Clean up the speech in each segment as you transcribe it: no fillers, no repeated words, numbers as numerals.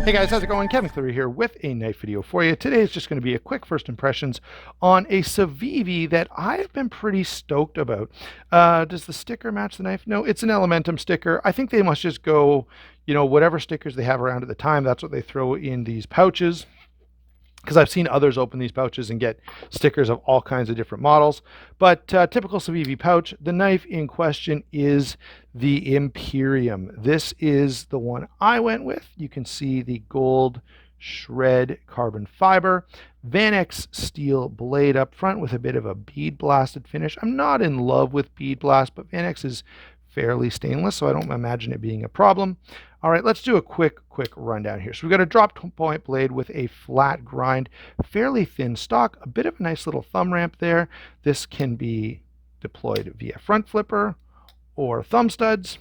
Hey guys, how's it going? Kevin Cleary here with a knife video for you. Today is just going to be a quick first impressions on a Civivi that I have been pretty stoked about. Does the sticker match the knife? No, it's an Elementum sticker. I think they must just go, whatever stickers they have around at the time, that's what they throw in these pouches, because I've seen others open these pouches and get stickers of all kinds of different models. But typical Civivi pouch, the knife in question is the Imperium. This is the one I went with. You can see the gold shred carbon fiber, Vanex steel blade up front with a bit of a bead blasted finish. I'm not in love with bead blast, but Vanex is fairly stainless, so I don't imagine it being a problem. All right, let's do a quick rundown here. So we've got a drop point blade with a flat grind, fairly thin stock, a bit of a nice little thumb ramp there. This can be deployed via front flipper or thumb studs.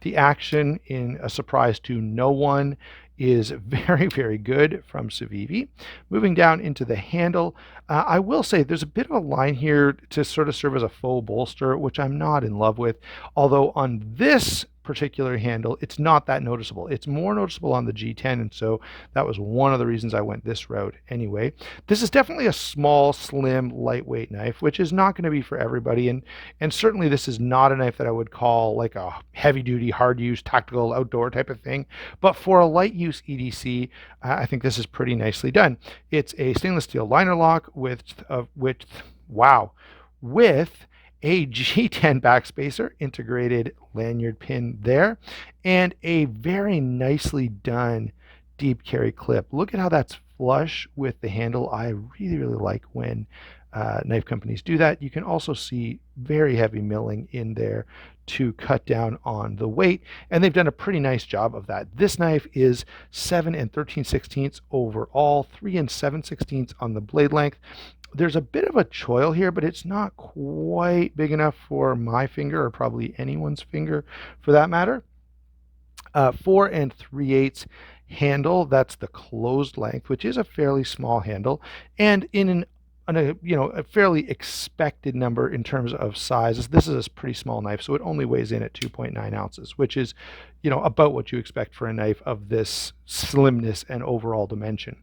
The action, in a surprise to no one, is very, very good from Civivi. Moving down into the handle, I will say there's a bit of a line here to sort of serve as a faux bolster, which I'm not in love with. Although on this particular handle, it's not that noticeable. It's more noticeable on the G10, and so that was one of the reasons I went this route anyway. This is definitely a small, slim, lightweight knife, which is not going to be for everybody, and certainly this is not a knife that I would call like a heavy-duty, hard-use, tactical, outdoor type of thing. But for a light-use EDC, I think this is pretty nicely done. It's a stainless steel liner lock with a G10 backspacer, integrated lanyard pin there, and a very nicely done deep carry clip. Look at how that's flush with the handle. I really, really like when knife companies do that. You can also see very heavy milling in there to cut down on the weight, and they've done a pretty nice job of that. This knife is 7 13/16 overall, 3 7/16 on the blade length. There's a bit of a choil here, but it's not quite big enough for my finger, or probably anyone's finger for that matter. 4 3/8 handle, that's the closed length, which is a fairly small handle, and in a fairly expected number in terms of size. This is a pretty small knife, so it only weighs in at 2.9 ounces, which is about what you expect for a knife of this slimness and overall dimension.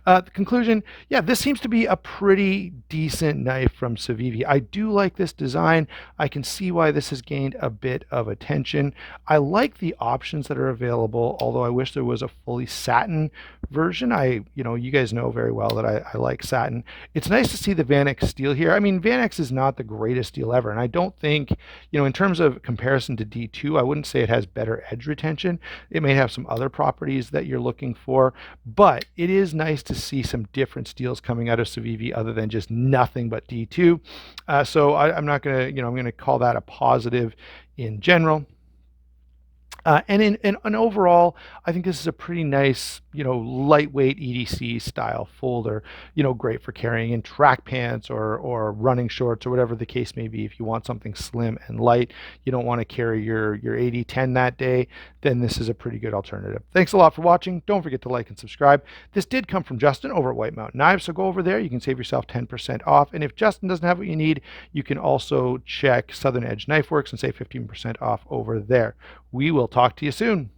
The conclusion, yeah, this seems to be a pretty decent knife from Civivi. I do like this design. I can see why this has gained a bit of attention. I like the options that are available, although I wish there was a fully satin version. You guys know very well that I like satin. It's nice to see the Vanex steel here. I mean, Vanex is not the greatest steel ever, and I don't think, in terms of comparison to D2, I wouldn't say it has better edge retention. It may have some other properties that you're looking for, but it is nice to see some different steels coming out of Civivi other than just nothing but D2. So I'm not going to, I'm going to call that a positive in general. And overall, I think this is a pretty nice, lightweight EDC style folder, great for carrying in track pants or running shorts or whatever the case may be. If you want something slim and light, you don't want to carry your 80-10 that day, then this is a pretty good alternative. Thanks a lot for watching. Don't forget to like and subscribe. This did come from Justin over at White Mountain Knives, so go over there. You can save yourself 10% off. And if Justin doesn't have what you need, you can also check Southern Edge Knife Works and save 15% off over there. We will talk to you soon.